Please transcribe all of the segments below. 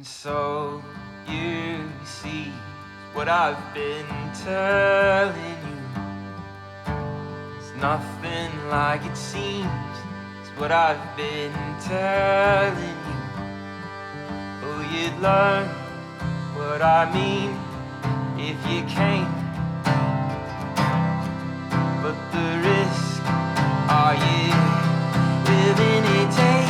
So you see what I've been telling you. It's nothing like it seems. It's what I've been telling you. Oh, you'd learn what I mean if you came. But the risk, are you willing to take?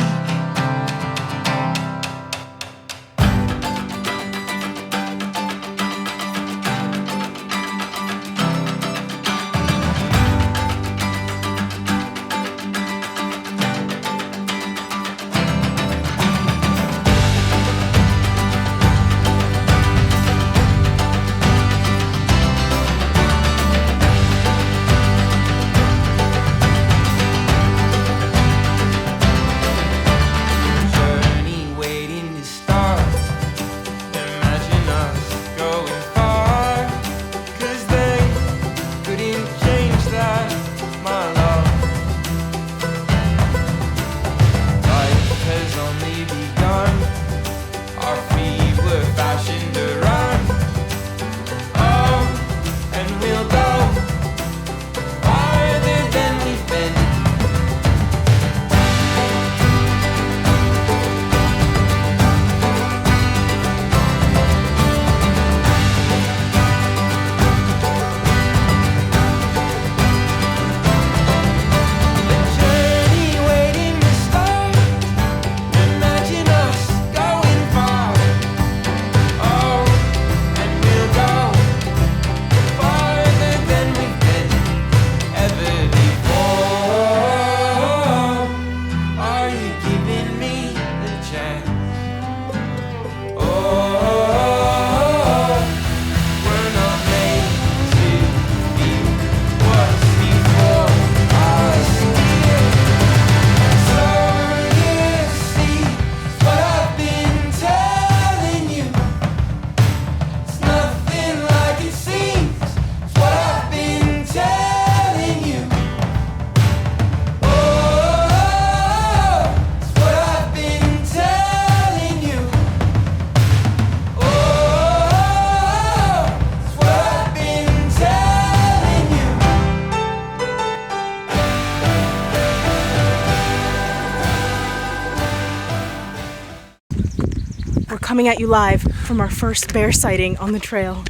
Coming at you live from our first bear sighting on the trail.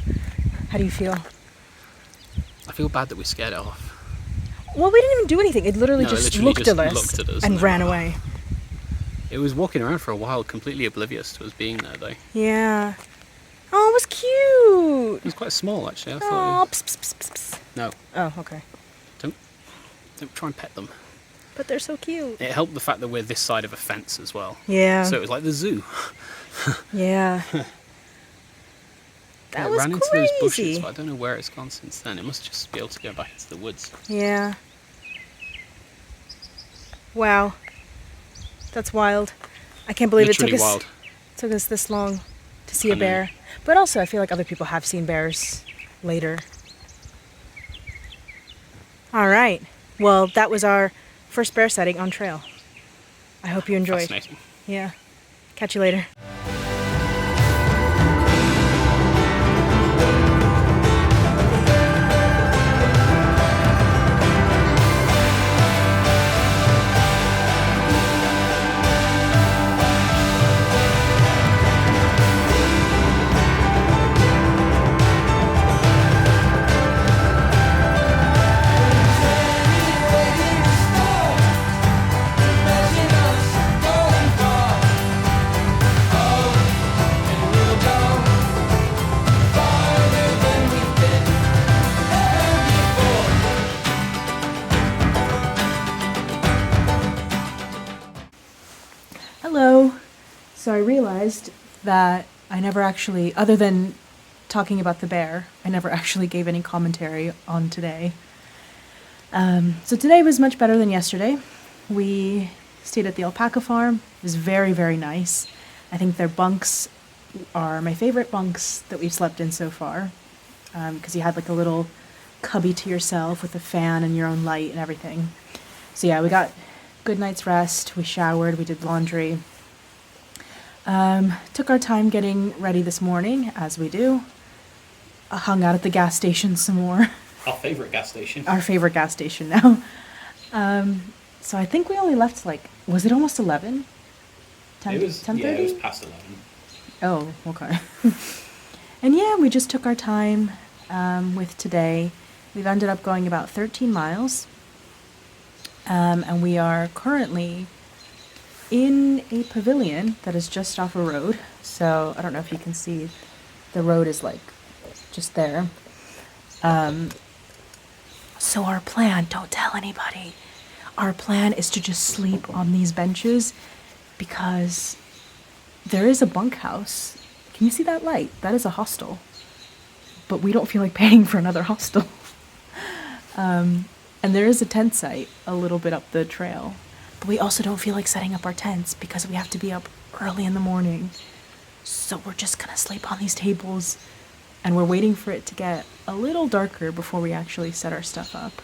How do you feel? I feel bad that we scared it off. Well, we didn't even do anything. It literally just looked at us and ran away. It was walking around for a while, completely oblivious to us being there, though. Yeah. Oh, it was cute. It was quite small, actually. I thought. Pss, pss, pss, pss. No. Oh, okay. Don't try and pet them. But they're so cute. It helped the fact that we're this side of a fence as well. Yeah. So it was like the zoo. Yeah. That was ran into crazy. those bushes, but I don't know where it's gone since then. It must just be able to go back into the woods. Yeah. Wow. That's wild. I can't believe Literally it took us this long to see a bear. But also, I feel like other people have seen bears later. All right. Well, that was our first bear sighting on trail. I hope you enjoyed. Fascinating. Yeah. Catch you later. Hello. So I realized that I never actually, other than talking about the bear, I never actually gave any commentary on today. So today was much better than yesterday. We stayed at the alpaca farm. It was very, very nice. I think their bunks are my favorite bunks that we've slept in so far, because you had like a little cubby to yourself with a fan and your own light and everything. So yeah, we got good night's rest. We showered, we did laundry. Took our time getting ready this morning, as we do. Hung out at the gas station some more. Our favourite gas station. Our favorite gas station now. So I think we only left was it almost 11? 10, It was 10:30? Yeah, it was past 11. Oh, okay. And yeah, we just took our time with today. We've ended up going about 13 miles. And we are currently in a pavilion that is just off a road. So I don't know if you can see, the road is just there. So our plan, don't tell anybody, our plan is to just sleep on these benches because there is a bunkhouse. Can you see that light? That is a hostel. But we don't feel like paying for another hostel. And there is a tent site a little bit up the trail. But we also don't feel like setting up our tents because we have to be up early in the morning. So we're just gonna sleep on these tables, and we're waiting for it to get a little darker before we actually set our stuff up.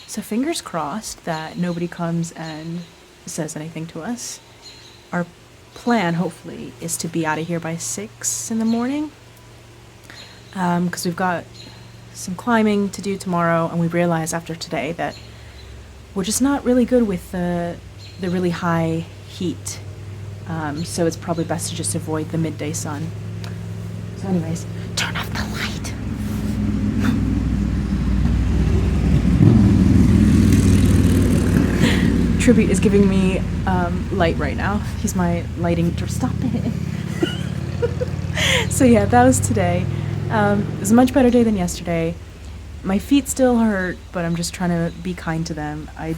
So fingers crossed that nobody comes and says anything to us. Our plan, hopefully, is to be out of here by 6 in the morning. Because we've got some climbing to do tomorrow, and we realized after today that we're just not really good with the really high heat. So it's probably best to just avoid the midday sun. So anyways, turn off the light. Tribute is giving me light right now. He's my lighting. Stop it. So yeah, that was today. It was a much better day than yesterday. My feet still hurt, but I'm just trying to be kind to them. I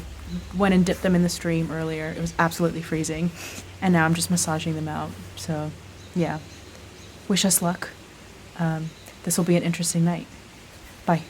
went and dipped them in the stream earlier. It was absolutely freezing. And now I'm just massaging them out. So yeah, wish us luck. This will be an interesting night. Bye.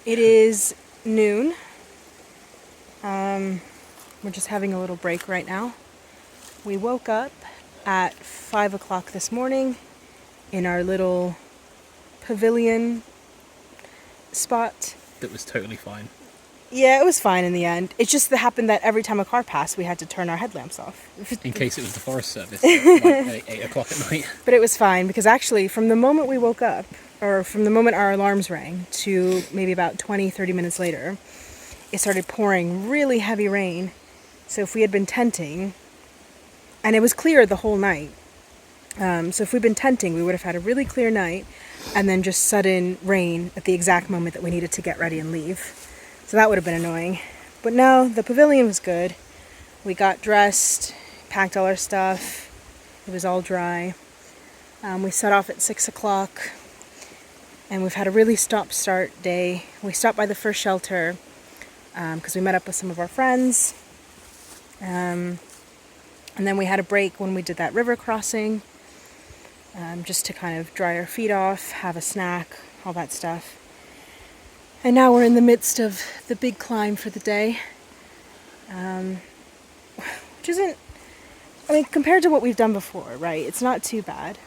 It is noon. We're just having a little break right now. We woke up at 5 o'clock this morning in our little pavilion spot. That was totally fine. Yeah, it was fine in the end. It just happened that every time a car passed, we had to turn our headlamps off. In case it was the Forest Service at 8 o'clock at night. But it was fine because actually from the moment we woke up, or from the moment our alarms rang to maybe about 20-30 minutes later, it started pouring really heavy rain. So if we had been tenting, and it was clear the whole night, so if we'd been tenting, we would have had a really clear night, and then just sudden rain at the exact moment that we needed to get ready and leave. So that would have been annoying. But no, the pavilion was good. We got dressed, packed all our stuff. It was all dry. We set off at 6 o'clock. And we've had a really stop-start day. We stopped by the first shelter because we met up with some of our friends. And then we had a break when we did that river crossing, just to kind of dry our feet off, have a snack, all that stuff. And now we're in the midst of the big climb for the day, which isn't, I mean, compared to what we've done before, right? It's not too bad.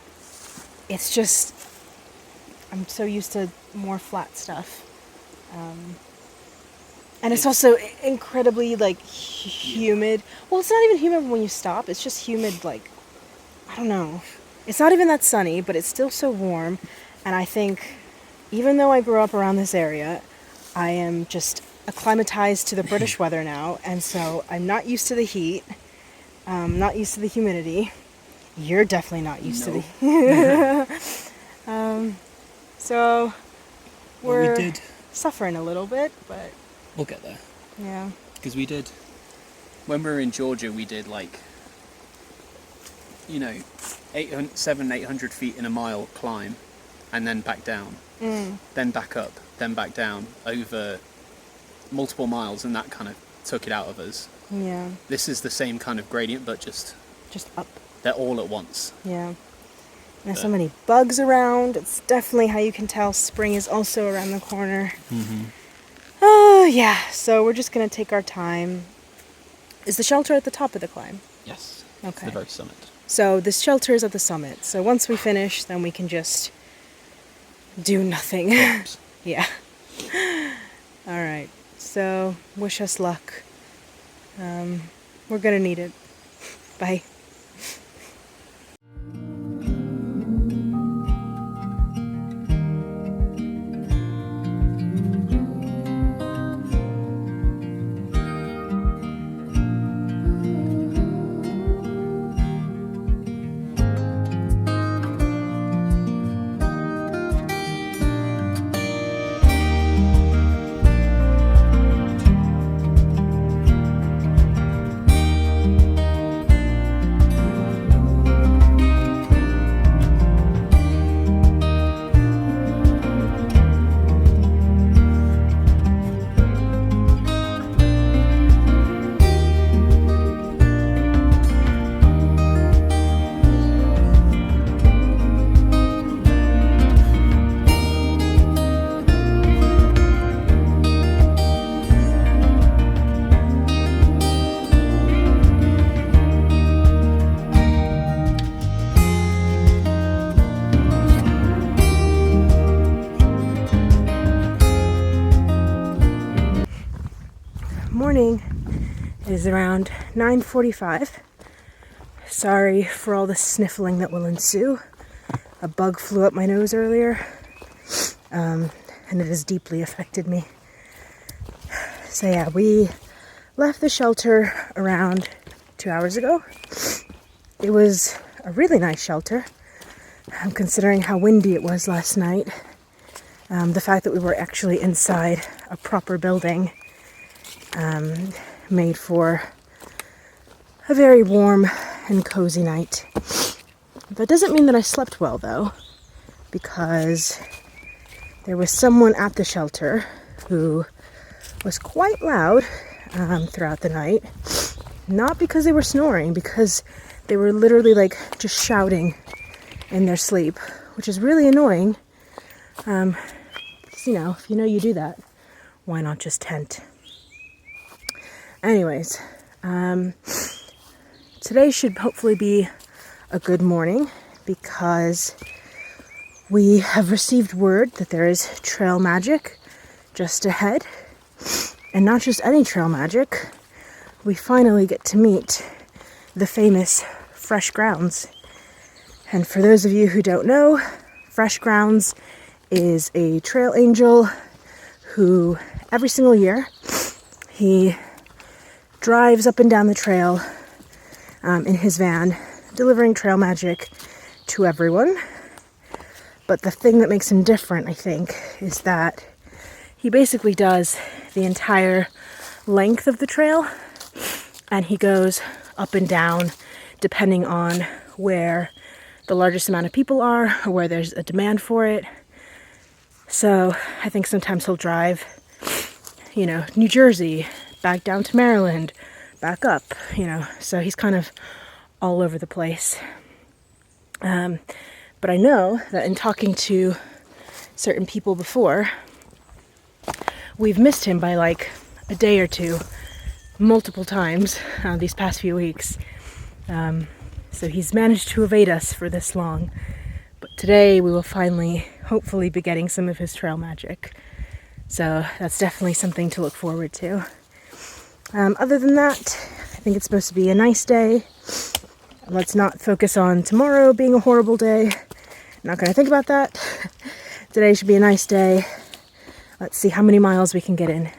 It's just, I'm so used to more flat stuff. And it's also incredibly, like, humid. Well, it's not even humid when you stop. It's just humid, like, I don't know. It's not even that sunny, but it's still so warm. And I think, even though I grew up around this area, I am just acclimatized to the British weather now. And so I'm not used to the heat. Not used to the humidity. You're definitely not used to the so we're we did. suffering a little bit, but We'll get there. yeah. Because we did, when we were in Georgia, we did like, 800 feet in a mile climb, and then back down, then back up, then back down over multiple miles, and that kind of took it out of us. Yeah. This is the same kind of gradient, but just up. they're all at once. Yeah. There's so many bugs around. It's definitely how you can tell spring is also around the corner. Oh, yeah. So we're just going to take our time. Is the shelter at the top of the climb? Yes. Okay. The very summit. So this shelter is at the summit. So once we finish, then we can just do nothing. Yeah. All right. So wish us luck. We're going to need it. Bye. Morning. It is around 9:45. Sorry for all the sniffling that will ensue. A bug flew up my nose earlier, and it has deeply affected me. So yeah, we left the shelter around 2 hours ago. It was a really nice shelter, considering how windy it was last night. The fact that we were actually inside a proper building made for a very warm and cozy night. That doesn't mean that I slept well, though, because there was someone at the shelter who was quite loud throughout the night. Not because they were snoring, because they were literally like just shouting in their sleep, which is really annoying. Because, if you know you do that, why not just tent? Anyways, today should hopefully be a good morning because we have received word that there is trail magic just ahead. And not just any trail magic, we finally get to meet the famous Fresh Grounds. And for those of you who don't know, Fresh Grounds is a trail angel who every single year he drives up and down the trail in his van, delivering trail magic to everyone. But the thing that makes him different, I think, is that he basically does the entire length of the trail, and he goes up and down depending on where the largest amount of people are or where there's a demand for it. So I think sometimes he'll drive, New Jersey, back down to Maryland, back up, so he's kind of all over the place. But I know that in talking to certain people before, we've missed him by like a day or two, multiple times these past few weeks. So he's managed to evade us for this long. But today we will finally, hopefully, be getting some of his trail magic. So that's definitely something to look forward to. Other than that, I think it's supposed to be a nice day. Let's not focus on tomorrow being a horrible day. I'm not going to think about that. Today should be a nice day. Let's see how many miles we can get in.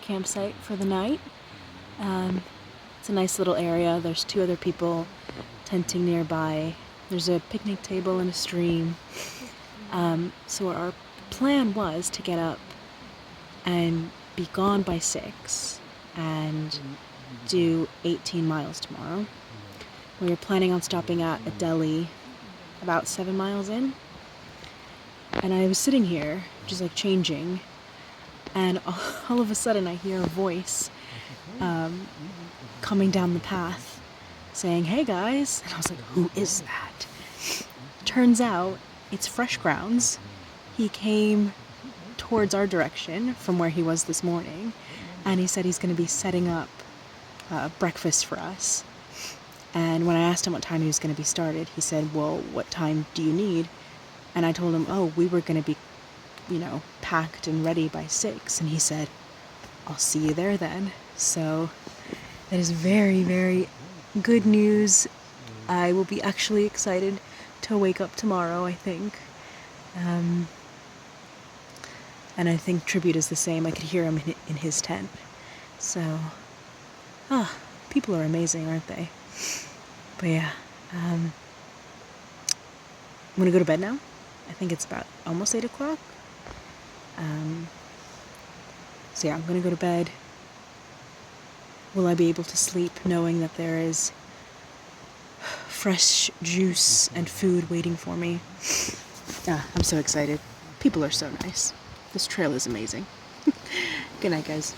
Campsite for the night. It's a nice little area. There's 2 other people tenting nearby. There's a picnic table and a stream. So our plan was to get up and be gone by 6 and do 18 miles tomorrow. We were planning on stopping at a deli about 7 miles in. And I was sitting here, just like changing, and all of a sudden I hear a voice coming down the path saying, "Hey guys," and I was like, who is that? Turns out it's Fresh Grounds. He came towards our direction from where he was this morning, and he said he's going to be setting up breakfast for us. And when I asked him what time he was going to be started, he said, "Well, what time do you need?" And I told him, "Oh, we were going to be, packed and ready by 6. And he said, "I'll see you there then." So that is very, very good news. I will be actually excited to wake up tomorrow, I think. And I think Tribute is the same. I could hear him in his tent. So, people are amazing, aren't they? But yeah, I'm gonna go to bed now. I think it's about almost 8 o'clock. So yeah, I'm gonna go to bed. Will I be able to sleep knowing that there is fresh juice and food waiting for me? I'm so excited. People are so nice. This trail is amazing. Good night, guys.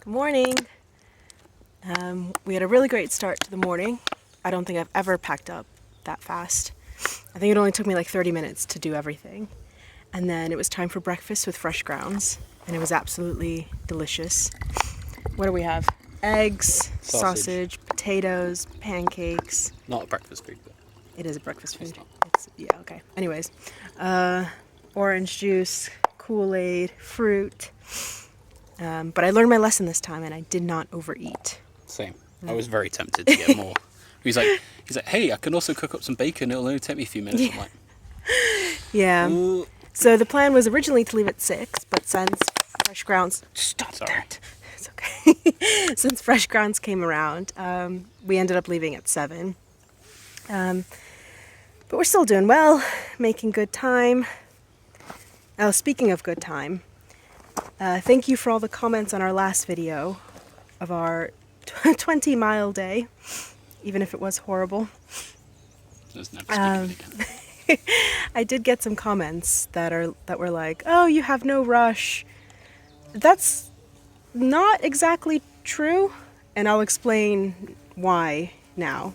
Morning. We had a really great start to the morning. I don't think I've ever packed up that fast. I think it only took me like 30 minutes to do everything. And then it was time for breakfast with Fresh Grounds, and it was absolutely delicious. What do we have? Eggs, sausage, potatoes, pancakes. Not a breakfast food, but it is a breakfast food. It's not. Yeah, okay. Anyways, orange juice, Kool-Aid, fruit. But I learned my lesson this time, and I did not overeat. Same. I was very tempted to get more. He's like, "Hey, I can also cook up some bacon. It'll only take me a few minutes." I'm like, yeah. Ooh. So the plan was originally to leave at 6, but since Fresh Grounds... Sorry. That. It's okay. Since Fresh Grounds came around, we ended up leaving at 7. But we're still doing well, making good time. Oh, speaking of good time, thank you for all the comments on our last video of our 20-mile day, even if it was horrible. Let's never speak of it again. I did get some comments that were like, "Oh, you have no rush." That's not exactly true, and I'll explain why now.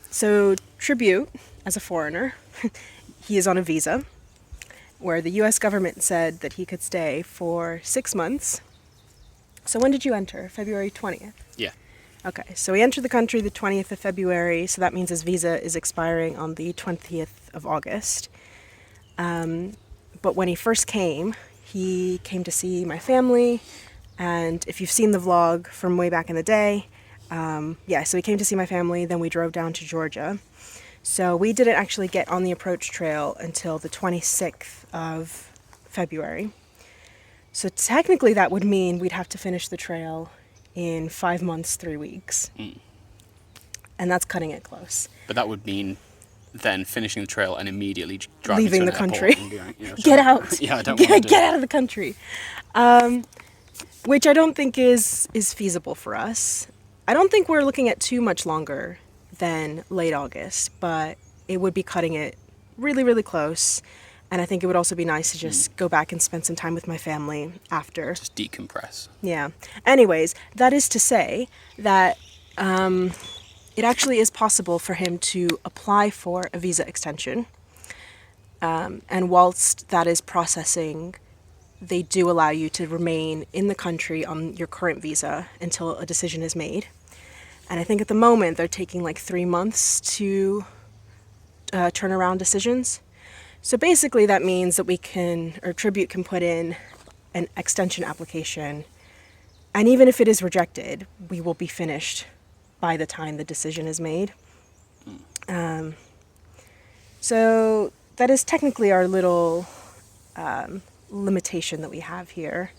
So Tribute, as a foreigner, he is on a visa where the US government said that he could stay for 6 months. So when did you enter? February 20th? Yeah. Okay, so he entered the country the 20th of February, so that means his visa is expiring on the 20th of August. But when he first came, he came to see my family, and if you've seen the vlog from way back in the day, so he came to see my family, then we drove down to Georgia. So we didn't actually get on the approach trail until the 26th of February. So technically that would mean we'd have to finish the trail in 5 months, 3 weeks. And that's cutting it close. But that would mean then finishing the trail and immediately driving Leaving to the an country. airport and going, Get out! Yeah, I don't want to do Get it. out of the country! Which I don't think is feasible for us. I don't think we're looking at too much longer than late August, but it would be cutting it really, really close. And I think it would also be nice to just go back and spend some time with my family after. Just decompress. Yeah. Anyways, that is to say that it actually is possible for him to apply for a visa extension. And whilst that is processing, they do allow you to remain in the country on your current visa until a decision is made. And I think at the moment they're taking like 3 months to turn around decisions. So basically that means that Tribute can put in an extension application, and even if it is rejected, we will be finished by the time the decision is made. So that is technically our little limitation that we have here.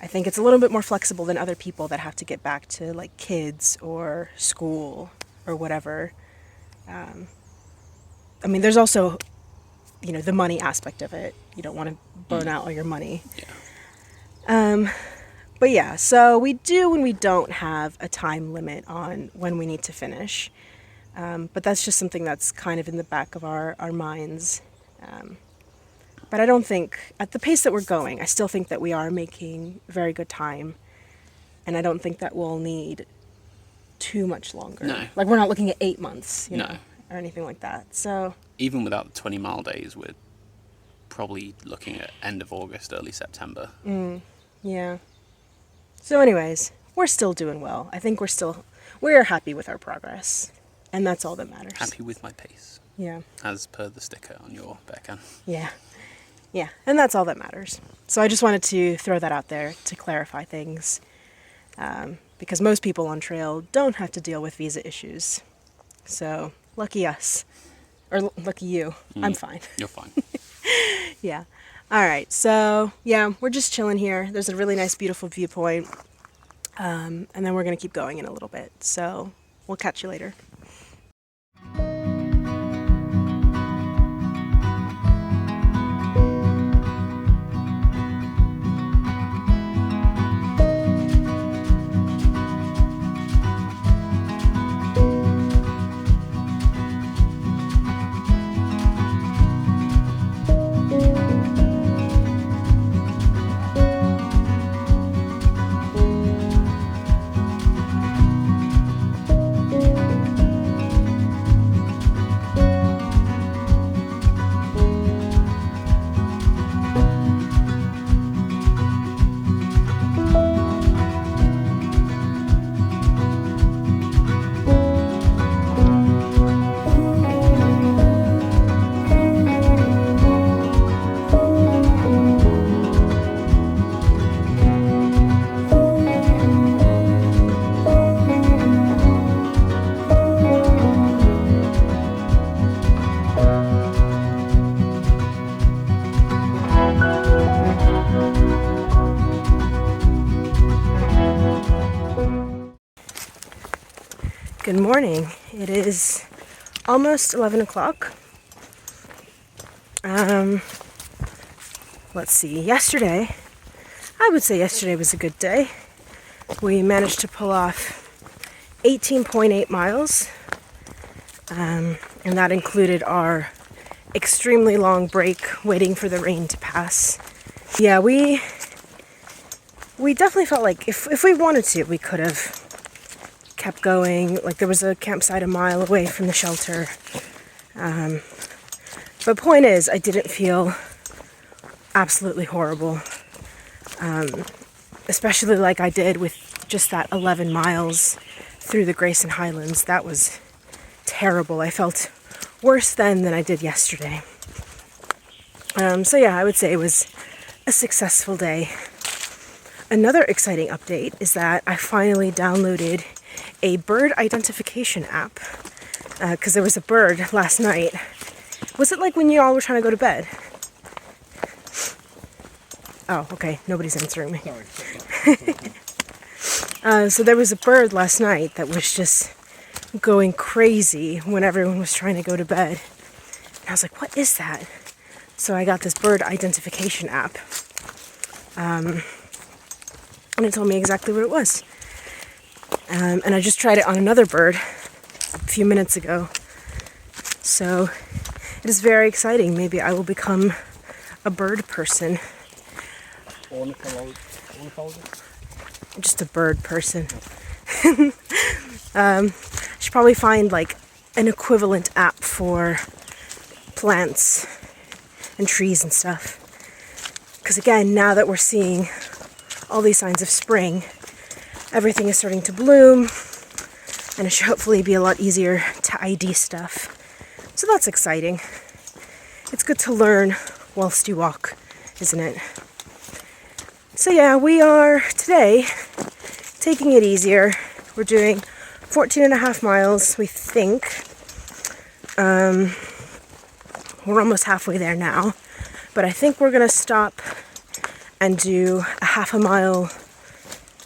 I think it's a little bit more flexible than other people that have to get back to like kids or school or whatever. I mean, there's also, the money aspect of it. You don't want to burn out all your money. Yeah. But yeah, so we do and we don't have a time limit on when we need to finish. But that's just something that's kind of in the back of our minds. But I don't think, at the pace that we're going, I still think that we are making very good time. And I don't think that we'll need too much longer. No. Like, we're not looking at 8 months, No. or anything like that. So Even without the 20-mile days, we're probably looking at end of August, early September. yeah. So anyways, we're still doing well. I think we're happy with our progress. And that's all that matters. Happy with my pace, Yeah. as per the sticker on your bear can. Yeah. Yeah. And that's all that matters. So I just wanted to throw that out there to clarify things. Because most people on trail don't have to deal with visa issues. So lucky us. Or lucky you. I'm fine. You're fine. Yeah. All right. So, yeah, we're just chilling here. There's a really nice, beautiful viewpoint. And then we're going to keep going in a little bit. So we'll catch you later. Good morning. It is almost 11 o'clock. Let's see, yesterday, I would say yesterday was a good day. We managed to pull off 18.8 miles, and that included our extremely long break waiting for the rain to pass. Yeah, we definitely felt like if we wanted to, we could have kept going. Like, there was a campsite a mile away from the shelter. But point is, I didn't feel absolutely horrible. Especially like I did with just that 11 miles through the Grayson Highlands. That was terrible. I felt worse then than I did yesterday. So yeah, I would say it was a successful day. Another exciting update is that I finally downloaded a bird identification app, because there was a bird last night. Was it like when you all were trying to go to bed? Oh, okay, nobody's answering me. So there was a bird last night that was just going crazy when everyone was trying to go to bed. And I was like, what is that? So I got this bird identification app. And it told me exactly what it was. And I just tried it on another bird a few minutes ago. So it is very exciting. Maybe I will become a bird person. Just a bird person. I should probably find like an equivalent app for plants and trees and stuff. Because again, now that we're seeing all these signs of spring, everything is starting to bloom, and it should hopefully be a lot easier to ID stuff. So that's exciting. It's good to learn whilst you walk, isn't it? So yeah, we are today taking it easier. We're doing 14.5 miles, we think. We're almost halfway there now, but I think we're gonna stop and do a half a mile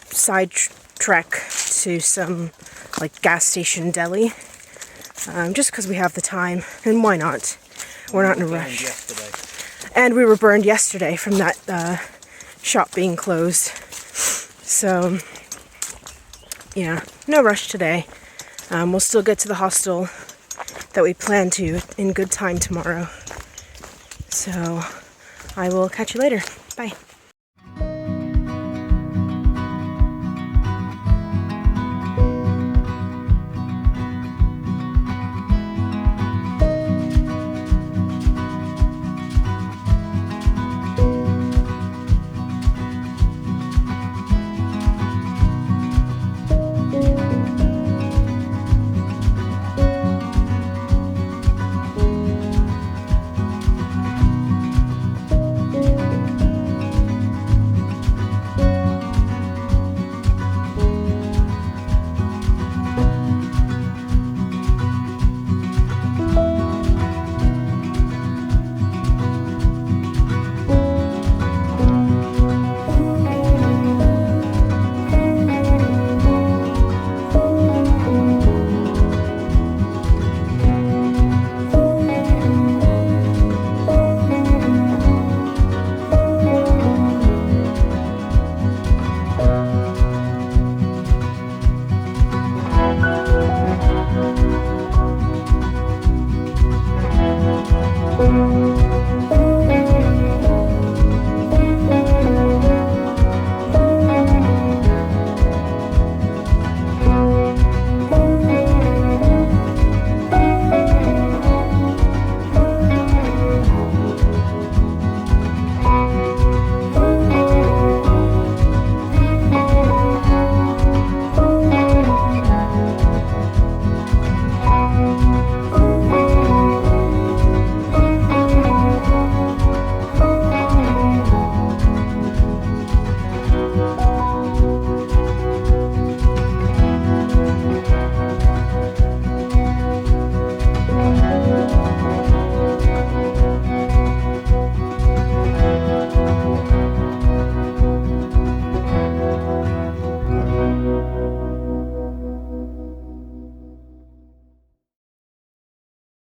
side trek to some like gas station deli, just because we have the time, and why not? We're not in a rush. And we were burned yesterday from that shop being closed. So yeah, no rush today. We'll still get to the hostel that we plan to in good time tomorrow. So I will catch you later. Bye.